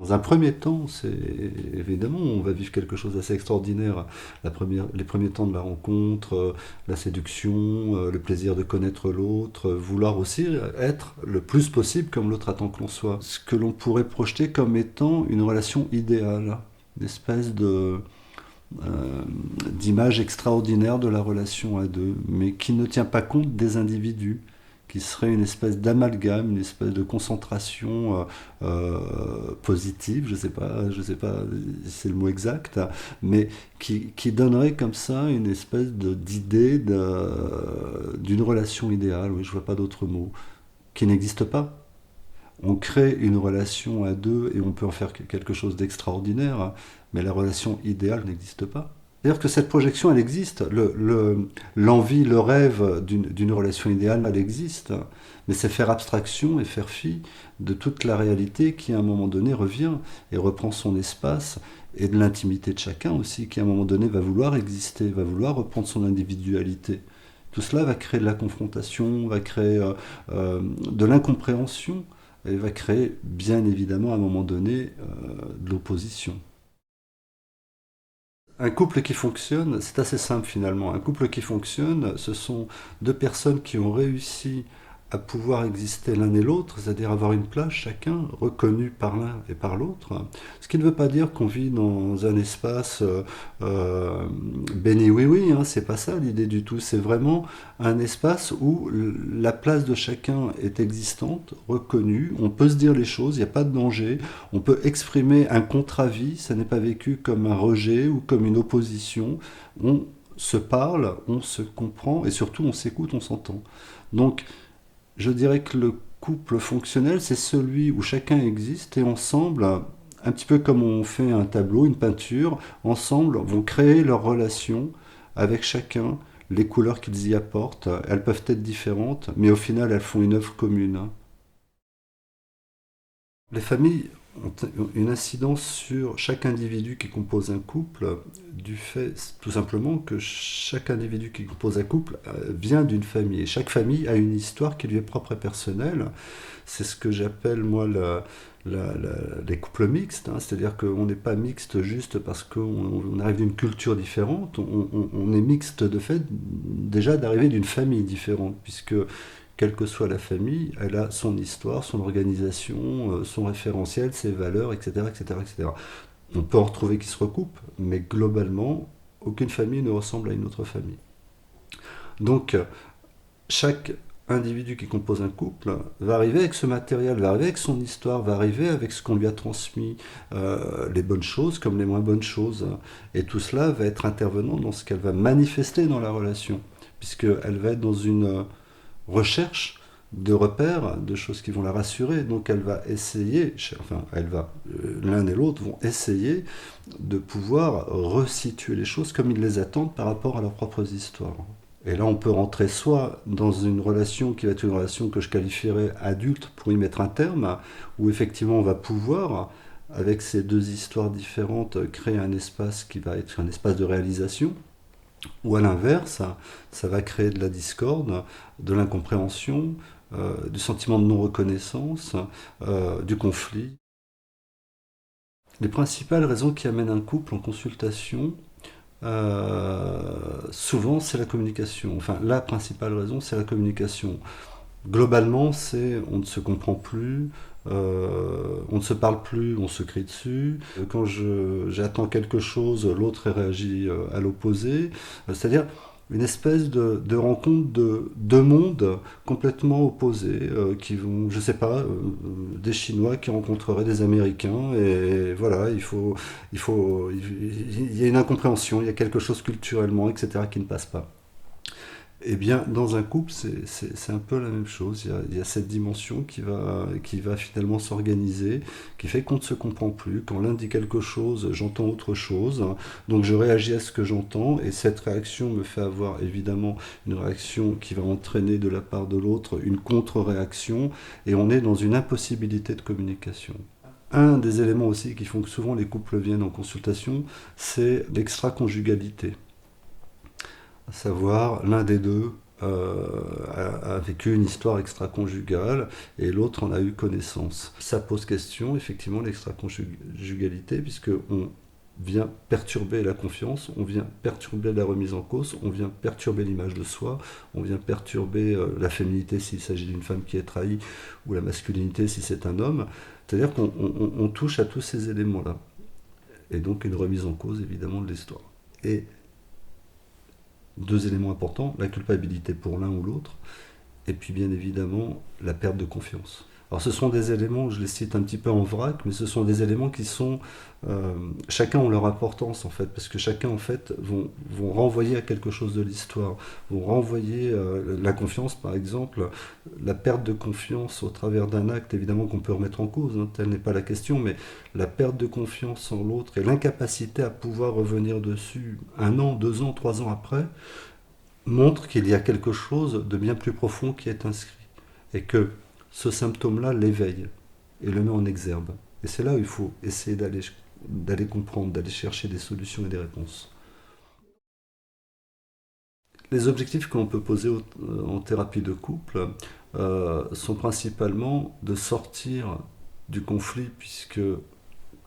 Dans un premier temps, c'est évidemment, on va vivre quelque chose d'assez extraordinaire. Les premiers temps de la rencontre, la séduction, le plaisir de connaître l'autre, vouloir aussi être le plus possible comme l'autre attend que l'on soit. Ce que l'on pourrait projeter comme étant une relation idéale, une espèce euh, d'image extraordinaire de la relation à deux, mais qui ne tient pas compte des individus, qui serait une espèce d'amalgame, une espèce de concentration positive, je sais pas si c'est le mot exact, mais qui donnerait comme ça une espèce d'idée d'une relation idéale, oui, je vois pas d'autre mot, qui n'existe pas. On crée une relation à deux et on peut en faire quelque chose d'extraordinaire, mais la relation idéale n'existe pas. C'est-à-dire que cette projection, elle existe. L'envie, le rêve d'une relation idéale, elle existe. Mais c'est faire abstraction et faire fi de toute la réalité qui, à un moment donné, revient et reprend son espace, et de l'intimité de chacun aussi, qui, à un moment donné, va vouloir exister, va vouloir reprendre son individualité. Tout cela va créer de la confrontation, va créer de l'incompréhension, et va créer, bien évidemment, à un moment donné, de l'opposition. Un couple qui fonctionne, c'est assez simple finalement. Un couple qui fonctionne, ce sont deux personnes qui ont réussi à pouvoir exister l'un et l'autre, c'est-à-dire avoir une place chacun, reconnue par l'un et par l'autre. Ce qui ne veut pas dire qu'on vit dans un espace béni oui-oui, hein, c'est pas ça l'idée du tout. C'est vraiment un espace où la place de chacun est existante, reconnue, on peut se dire les choses, il n'y a pas de danger, on peut exprimer un contre-avis, ça n'est pas vécu comme un rejet ou comme une opposition. On se parle, on se comprend et surtout on s'écoute, on s'entend. Donc je dirais que le couple fonctionnel, c'est celui où chacun existe et ensemble, un petit peu comme on fait un tableau, une peinture, ensemble vont créer leur relation avec chacun, les couleurs qu'ils y apportent. Elles peuvent être différentes, mais au final, elles font une œuvre commune. Les familles ont une incidence sur chaque individu qui compose un couple du fait tout simplement que chaque individu qui compose un couple vient d'une famille et chaque famille a une histoire qui lui est propre et personnelle. C'est ce que j'appelle moi les couples mixtes, hein. C'est-à-dire qu'on n'est pas mixte juste parce qu'on arrive d'une culture différente, on est mixte de fait déjà d'arriver d'une famille différente, puisque quelle que soit la famille, elle a son histoire, son organisation, son référentiel, ses valeurs, etc., etc., etc. On peut en retrouver qui se recoupent, mais globalement, aucune famille ne ressemble à une autre famille. Donc, chaque individu qui compose un couple va arriver avec ce matériel, va arriver avec son histoire, va arriver avec ce qu'on lui a transmis, les bonnes choses comme les moins bonnes choses. Et tout cela va être intervenant dans ce qu'elle va manifester dans la relation, puisqu'elle va être dans une recherche de repères, de choses qui vont la rassurer. Donc elle va essayer, enfin elle va, l'un et l'autre vont essayer de pouvoir resituer les choses comme ils les attendent par rapport à leurs propres histoires. Et là, on peut rentrer soit dans une relation qui va être une relation que je qualifierais adulte pour y mettre un terme, où effectivement on va pouvoir, avec ces deux histoires différentes, créer un espace qui va être un espace de réalisation, ou à l'inverse, ça va créer de la discorde, de l'incompréhension, du sentiment de non-reconnaissance, du conflit. Les principales raisons qui amènent un couple en consultation, souvent c'est la communication. Enfin, la principale raison, c'est la communication. Globalement, c'est on ne se comprend plus, on ne se parle plus, on se crie dessus. Quand j'attends quelque chose, l'autre réagit à l'opposé. C'est-à-dire une espèce de rencontre de deux mondes complètement opposés qui vont, je sais pas, des Chinois qui rencontreraient des Américains et voilà, il y a une incompréhension, il y a quelque chose culturellement, etc., qui ne passe pas. Eh bien, dans un couple, c'est un peu la même chose. Il y a cette dimension qui va finalement s'organiser, qui fait qu'on ne se comprend plus. Quand l'un dit quelque chose, j'entends autre chose. Donc je réagis à ce que j'entends et cette réaction me fait avoir évidemment une réaction qui va entraîner de la part de l'autre une contre-réaction et on est dans une impossibilité de communication. Un des éléments aussi qui font que souvent les couples viennent en consultation, c'est l'extra-conjugalité, à savoir l'un des deux a vécu une histoire extra-conjugale et l'autre en a eu connaissance. Ça pose question, effectivement, l'extra-conjugalité, puisque on vient perturber la confiance, on vient perturber la remise en cause, on vient perturber l'image de soi, on vient perturber la féminité s'il s'agit d'une femme qui est trahie, ou la masculinité si c'est un homme. C'est-à-dire qu'on touche à tous ces éléments-là. Et donc une remise en cause, évidemment, de l'histoire. Et deux éléments importants, la culpabilité pour l'un ou l'autre, et puis bien évidemment la perte de confiance. Alors ce sont des éléments, je les cite un petit peu en vrac, mais ce sont des éléments qui sont, chacun ont leur importance en fait, parce que chacun en fait vont renvoyer à quelque chose de l'histoire, vont renvoyer la confiance par exemple, la perte de confiance au travers d'un acte évidemment qu'on peut remettre en cause, hein, telle n'est pas la question, mais la perte de confiance en l'autre et l'incapacité à pouvoir revenir dessus 1 an, 2 ans, 3 ans après, montre qu'il y a quelque chose de bien plus profond qui est inscrit et que ce symptôme-là l'éveille et le met en exergue. Et c'est là où il faut essayer d'aller comprendre, d'aller chercher des solutions et des réponses. Les objectifs qu'on peut poser en thérapie de couple sont principalement de sortir du conflit, puisque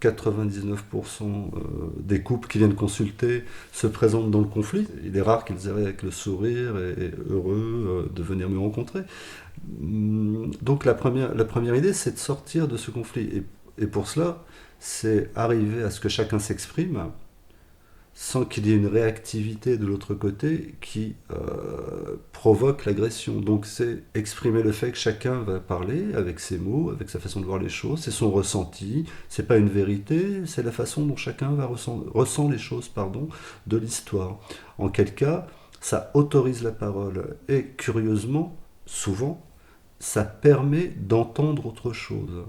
99% des couples qui viennent consulter se présentent dans le conflit. Il est rare qu'ils aient avec le sourire et heureux de venir me rencontrer. Donc la première idée, c'est de sortir de ce conflit. Et pour cela, c'est arriver à ce que chacun s'exprime sans qu'il y ait une réactivité de l'autre côté qui provoque l'agression. Donc c'est exprimer le fait que chacun va parler avec ses mots, avec sa façon de voir les choses, c'est son ressenti, c'est pas une vérité, c'est la façon dont chacun ressent les choses de l'histoire. En quel cas, ça autorise la parole. Et curieusement, souvent, ça permet d'entendre autre chose.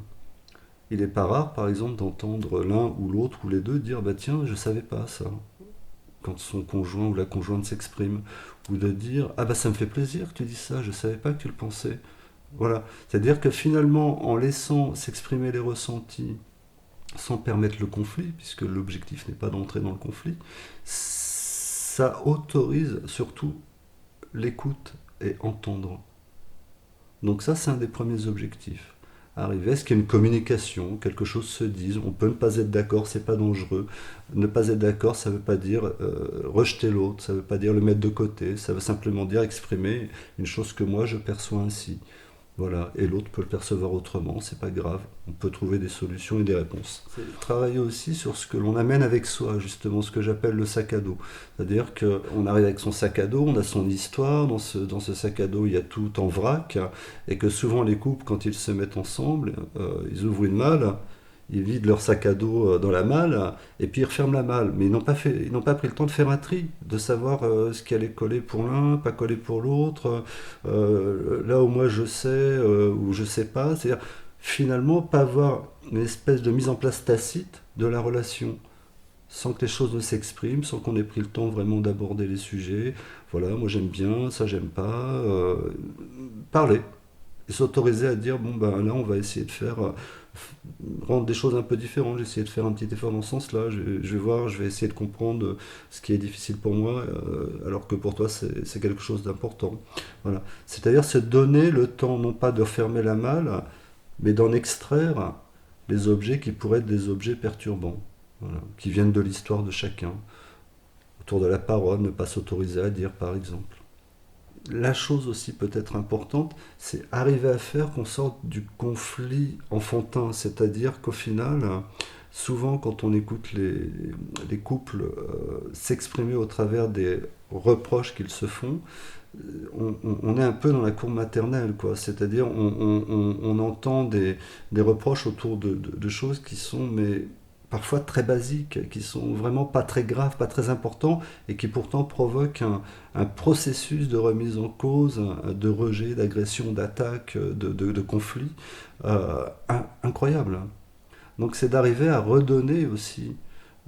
Il n'est pas rare, par exemple, d'entendre l'un ou l'autre ou les deux dire bah tiens, je savais pas ça, quand son conjoint ou la conjointe s'exprime, ou de dire ah bah ça me fait plaisir que tu dis ça, je savais pas que tu le pensais. Voilà, c'est-à-dire que finalement, en laissant s'exprimer les ressentis sans permettre le conflit, puisque l'objectif n'est pas d'entrer dans le conflit, ça autorise surtout l'écoute et entendre. Donc ça, c'est un des premiers objectifs. Arriver à ce qu'il y ait une communication, quelque chose se dise, on peut ne pas être d'accord, c'est pas dangereux. Ne pas être d'accord, ça veut pas dire rejeter l'autre, ça veut pas dire le mettre de côté, ça veut simplement dire exprimer une chose que moi je perçois ainsi. Voilà, et l'autre peut le percevoir autrement, c'est pas grave, on peut trouver des solutions et des réponses. C'est travailler aussi sur ce que l'on amène avec soi, justement, ce que j'appelle le sac à dos. C'est-à-dire qu'on arrive avec son sac à dos, on a son histoire, dans ce sac à dos il y a tout en vrac, et que souvent les couples, quand ils se mettent ensemble, ils ouvrent une malle, ils vident leur sac à dos dans la malle, et puis ils referment la malle. Mais ils n'ont pas pris le temps de faire un tri, de savoir ce qui allait coller pour l'un, pas coller pour l'autre, là où moi je sais, ou je sais pas. C'est-à-dire, finalement, pas avoir une espèce de mise en place tacite de la relation, sans que les choses ne s'expriment, sans qu'on ait pris le temps vraiment d'aborder les sujets. Voilà, moi j'aime bien, ça j'aime pas. Parler et s'autoriser à dire bon ben là on va essayer de faire rendre des choses un peu différentes, j'ai essayé de faire un petit effort dans ce sens-là, je vais voir, je vais essayer de comprendre ce qui est difficile pour moi alors que pour toi c'est quelque chose d'important. Voilà. C'est-à-dire se donner le temps non pas de fermer la malle mais d'en extraire les objets qui pourraient être des objets perturbants, voilà, qui viennent de l'histoire de chacun, autour de la parole, ne pas s'autoriser à dire par exemple. La chose aussi peut-être importante, c'est arriver à faire qu'on sorte du conflit enfantin, c'est-à-dire qu'au final, souvent quand on écoute les couples s'exprimer au travers des reproches qu'ils se font, on est un peu dans la cour maternelle, quoi. C'est-à-dire on entend des reproches autour de choses qui sont mais parfois très basiques, qui sont vraiment pas très graves, pas très importants, et qui pourtant provoquent un processus de remise en cause, de rejet, d'agression, d'attaque, de conflit, incroyable. Donc c'est d'arriver à redonner aussi,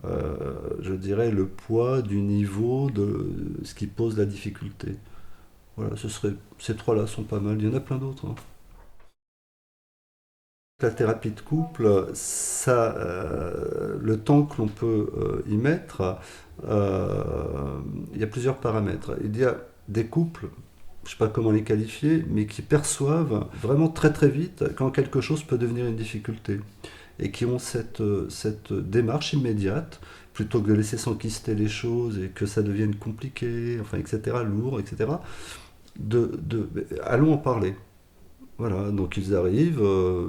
je dirais, le poids du niveau de ce qui pose la difficulté. Voilà, ces trois-là sont pas mal, il y en a plein d'autres, hein. La thérapie de couple, ça, le temps que l'on peut y mettre, il y a plusieurs paramètres. Il y a des couples, je ne sais pas comment les qualifier, mais qui perçoivent vraiment très très vite quand quelque chose peut devenir une difficulté. Et qui ont cette démarche immédiate, plutôt que de laisser s'enquister les choses et que ça devienne compliqué, enfin, etc., lourd, etc., allons en parler. Voilà, donc ils arrivent,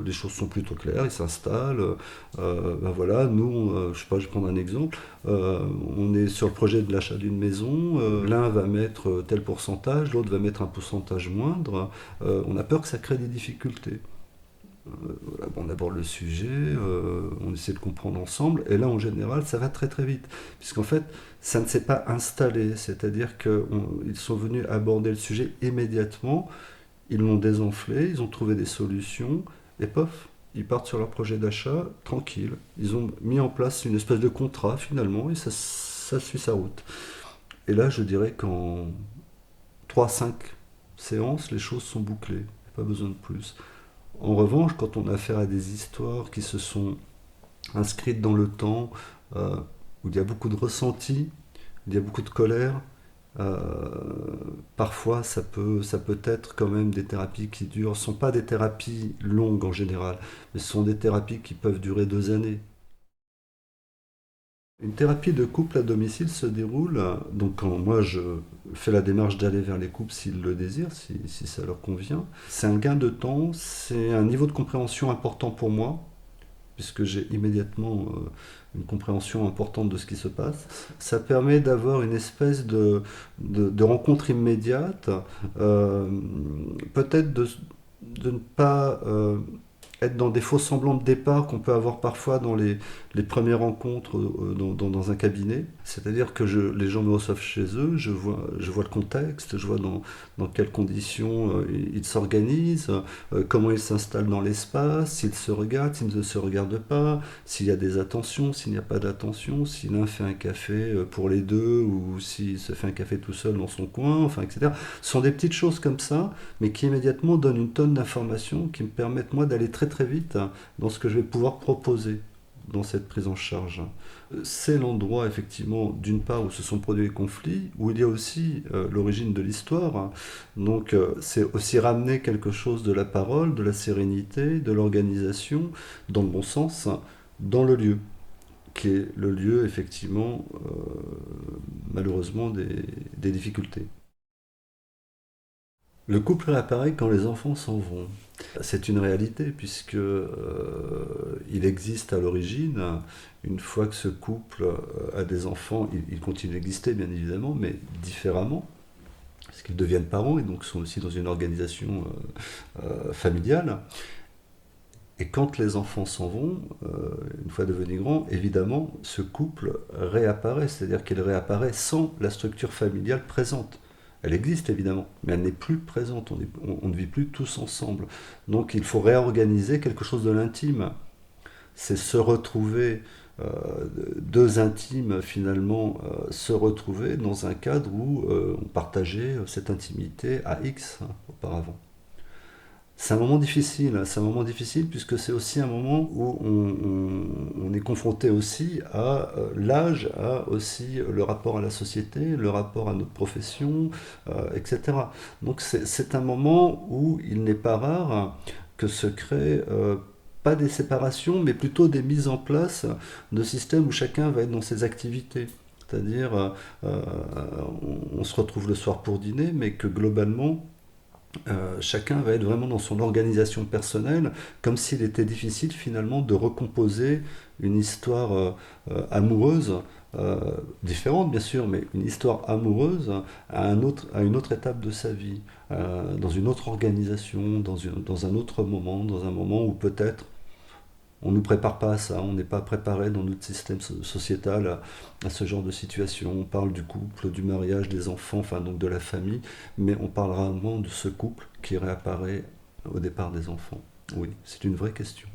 les choses sont plutôt claires, ils s'installent. Ben voilà, nous, je sais pas, je vais prendre un exemple. On est sur le projet de l'achat d'une maison. L'un va mettre tel pourcentage, l'autre va mettre un pourcentage moindre. On a peur que ça crée des difficultés. Voilà, bon, on aborde le sujet, on essaie de comprendre ensemble, et là en général ça va très très vite, puisqu'en fait ça ne s'est pas installé, c'est-à-dire qu'ils sont venus aborder le sujet immédiatement, ils l'ont désenflé, ils ont trouvé des solutions, et pof, ils partent sur leur projet d'achat tranquille. Ils ont mis en place une espèce de contrat finalement, et ça suit sa route. Et là je dirais qu'en 3-5 séances, les choses sont bouclées, pas besoin de plus. En revanche, quand on a affaire à des histoires qui se sont inscrites dans le temps, euh, où il y a beaucoup de ressenti, il y a beaucoup de colère, euh, parfois ça peut être quand même des thérapies qui durent. Ce ne sont pas des thérapies longues en général, mais ce sont des thérapies qui peuvent durer 2 années. Une thérapie de couple à domicile se déroule, donc quand moi je fais la démarche d'aller vers les couples s'ils le désirent, si ça leur convient. C'est un gain de temps, c'est un niveau de compréhension important pour moi, puisque j'ai immédiatement une compréhension importante de ce qui se passe. Ça permet d'avoir une espèce de rencontre immédiate, euh, peut-être de ne pas être dans des faux semblants de départ qu'on peut avoir parfois dans les premières rencontres dans un cabinet. C'est-à-dire que les gens me reçoivent chez eux, je vois le contexte, je vois dans quelles conditions ils s'organisent, comment ils s'installent dans l'espace, s'ils se regardent, s'ils ne se regardent pas, s'il y a des attentions, s'il n'y a pas d'attention, si l'un fait un café pour les deux ou s'il se fait un café tout seul dans son coin, enfin, etc. Ce sont des petites choses comme ça, mais qui immédiatement donnent une tonne d'informations qui me permettent moi d'aller très très vite dans ce que je vais pouvoir proposer dans cette prise en charge. C'est l'endroit effectivement d'une part où se sont produits les conflits, où il y a aussi l'origine de l'histoire. Donc c'est aussi ramener quelque chose de la parole, de la sérénité, de l'organisation, dans le bon sens, dans le lieu, qui est le lieu effectivement malheureusement des difficultés. Le couple réapparaît quand les enfants s'en vont. C'est une réalité puisque il existe à l'origine, une fois que ce couple a des enfants, il continue d'exister bien évidemment, mais différemment, parce qu'ils deviennent parents et donc sont aussi dans une organisation familiale. Et quand les enfants s'en vont, une fois devenus grands, évidemment, ce couple réapparaît, c'est-à-dire qu'il réapparaît sans la structure familiale présente. Elle existe évidemment, mais elle n'est plus présente, on ne vit plus tous ensemble. Donc il faut réorganiser quelque chose de l'intime. C'est se retrouver, euh, deux intimes finalement, se retrouver dans un cadre où on partageait cette intimité à X auparavant. C'est un moment difficile, hein. C'est un moment difficile puisque c'est aussi un moment où on est confronté aussi à l'âge, à aussi le rapport à la société, le rapport à notre profession, etc. Donc c'est un moment où il n'est pas rare que se créent pas des séparations, mais plutôt des mises en place de systèmes où chacun va être dans ses activités. C'est-à-dire, on se retrouve le soir pour dîner, mais que globalement, chacun va être vraiment dans son organisation personnelle, comme s'il était difficile finalement de recomposer une histoire amoureuse, différente bien sûr, mais une histoire amoureuse à une autre étape de sa vie, dans une autre organisation, dans un autre moment, dans un moment où peut-être on ne nous prépare pas à ça, on n'est pas préparé dans notre système sociétal à ce genre de situation. On parle du couple, du mariage, des enfants, enfin donc de la famille, mais on parle rarement de ce couple qui réapparaît au départ des enfants. Oui, c'est une vraie question.